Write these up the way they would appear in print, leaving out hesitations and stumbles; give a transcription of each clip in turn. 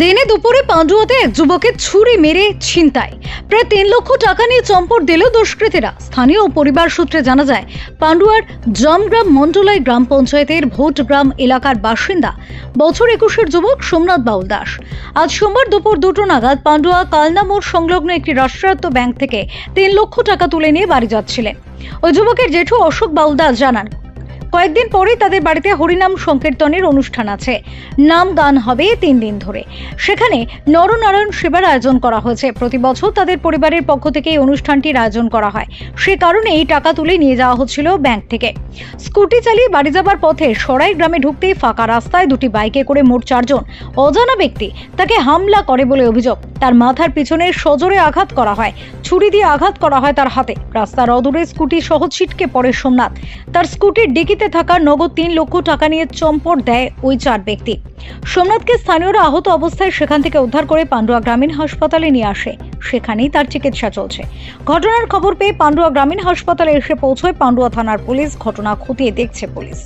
দিনে দুপুরে পান্ডুয়াতে এক যুবকের ছুরি মেরে ছিনতাই। প্রায় 3 লক্ষ টাকা নিয়ে চম্পট দিল দুষ্কৃতীরা। স্থানীয় পরিবার সূত্রে জানা যায়, পান্ডুয়ার জামগ্রাম মন্ডলাই গ্রাম পঞ্চায়েতের ভোটগ্রাম এলাকার বাসিন্দা বছর 21-এর যুবক সোমনাথ বাউল দাস আজ সোমবার দুপুর 2টো নাগাদ পান্ডুয়া কালনা মোড় সংলগ্ন একটি রাষ্ট্রায়ত্ত ব্যাংক থেকে 3 লক্ষ টাকা তুলে নিয়ে বাড়ি যাচ্ছিলেন। ওই যুবকের জেঠু অশোক বাউল দাস জানান, কয়েকদিন পরেই তাদের বাড়িতে হরিনাম সংকীর্তনের অনুষ্ঠান আছে। নাম গান হবে 3 দিন ধরে। সেখানে নরনারায়ণ সেবার আয়োজন করা হয়েছে। প্রতি বছর তাদের পরিবারের পক্ষ থেকে এই অনুষ্ঠানটির আয়োজন করা হয়। সে কারণে এই টাকা তুলে নিয়ে যাওয়া হচ্ছিল ব্যাংক থেকে। স্কুটি চালিয়ে বাড়ি যাবার পথে সরাই গ্রামে ঢুকতেই ফাঁকা রাস্তায় দুটি বাইকে করে মোট 4 জন অজানা ব্যক্তি তাকে হামলা করে বলে অভিযোগ। তার মাথার পিছনে সজোরে আঘাত করা হয়, ছুরি দিয়ে আঘাত করা হয় তার হাতে। রাস্তার অদূরে স্কুটি সহ ছিটকে পড়ে সোমনাথ। তার স্কুটির ডিকিতে থাকা নগদ 3 লক্ষ টাকা নিয়ে চম্পট দেয় ওই 4 ব্যক্তি। সোমনাথকে স্থানীয়রা আহত অবস্থায় সেখান থেকে উদ্ধার করে পান্ডুয়া গ্রামীণ হাসপাতালে নিয়ে আসে। সেখানেই তার চিকিৎসা চলছে। ঘটনার খবর পেয়ে পান্ডুয়া গ্রামীণ হাসপাতালে এসে পৌঁছয় পান্ডুয়া থানার পুলিশ। ঘটনা খতিয়ে দেখছে police.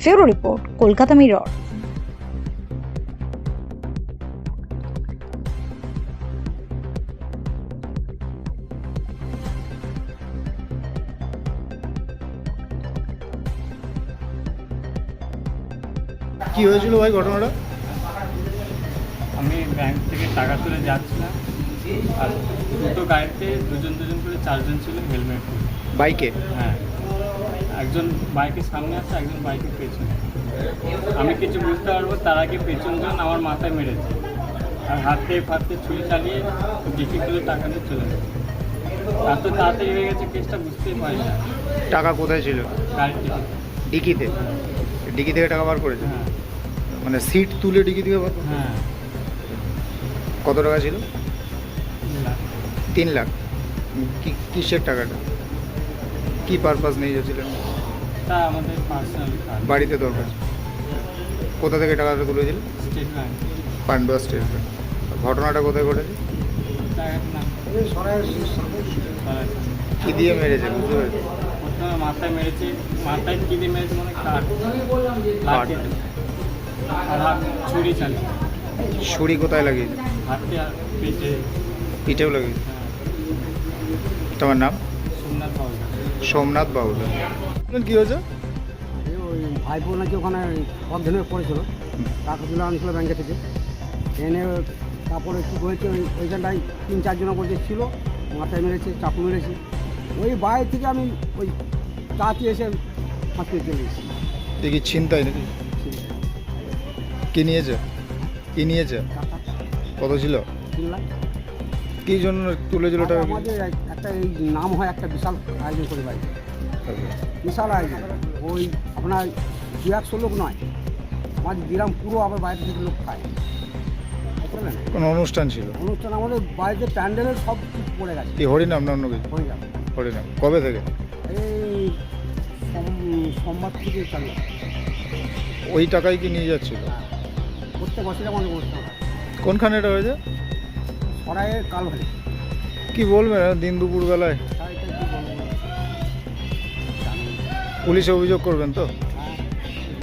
Bureau report, Kolkata mirror. কি হয়েছিল ভাই ঘটনাটা? আমি ব্যাংক থেকে টাকা তুলে যাচ্ছিলাম, আর দুটো গাড়িতে দুজন করে 4 জন ছিল হেলমেট পরে। বাইকে? হ্যাঁ, একজন বাইকের সামনে আছে, একজন বাইকের পেছনে। আমি কিছু বুঝতে পারবো তার আগে পেছনজন আমার মাথায় মেরেছে, আর হাতে ফাতে ছুরি চালিয়ে ডিকি খুলে টাকা নিয়ে চলে গেছে। এত তাড়াতাড়ি হয়ে গেছে কেসটা বুঝতেই পারি না। টাকা কোথায় ছিল? গাড়ির ডিকিতে? ডিকি থেকে টাকা বার করেছে? হ্যাঁ মানে সিট তুলে ডিকি থেকে বার করেছে? হ্যাঁ। কত টাকা ছিল? 3 লাখ। 3 লাখ? কিসের টাকাটা? কি পারপাস নিয়ে যাচ্ছিলেন? তা আমাদের পার্সোনাল কার্ড। বাড়িতে দরকার। কোথা থেকে টাকাটা তুলেছিল? State bank. Pandua state bank. ঘটনাটা কোথায় ঘটেছে? টাকার নাম কি দিয়ে মেরেছে বুঝতে পেরেছি? প্রথমে মাথায় মেরেছে, মাথায় কি দিয়ে মেরেছে মানে কাঠ, আর হাত ছুরি চালিয়ে। ছুরি কোথায় লাগিয়েছে? হাতে আর পেটে। পিঠেও লাগিয়েছে? হ্যাঁ। তোমার নাম? সোমনাথ বাবু। সোমনাথ বাবু। কি হয়েছে? ওই ভাইপো নাকি ওখানে অধ্যয়নে পড়েছিল, টাকা তুলে আনছিল ব্যাংকে থেকে। এনে তারপরে কী হয়েছে, ওইখানটায় 3-4 জন বলছে ছিল, মাথায় মেরেছে, চাকু মেরেছে। ওই বাইরে থেকে আমি ওই চাচি এসে হাসপাতালে চলে এসেছি। দেখি ছিনতাই নাকি? কি নিয়েছে? কি নিয়েছে? টাকা কত ছিল? 3 লাখ। কি জন্য তুলেছিল টাকা? আমাদের একটা এই নাম হয়, একটা বিশাল আয়োজন করে বাইরে, বিশাল আয়োজন। ওই আপনার 200 লোক নয়, আমাদের গ্রাম পুরো আবার বাইরে থেকে লোক খায়, বুঝলেন? কোনো অনুষ্ঠান ছিল? অনুষ্ঠান আমাদের বাড়িতে প্যান্ডেলের সব কিছু পড়ে গেছে। কি হরিনাম না অন্য কিছু? হয়ে যাবে হরিনাম কবে থেকে? এই সোমবার থেকে চালু হয়। ওই টাকাই কি নিয়ে যাচ্ছিল? প্রত্যেক বছরে আমাদের অনুষ্ঠান হয়। কোনখানে এটা হয়েছে? সরাইয়ের কাল হলে কি বলবেন দিন দুপুর বেলায়? পুলিশে অভিযোগ করবেন তো?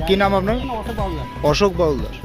কি নাম আপনার? অসুখ পাওয়া যায়। অশোক বাউল দাস।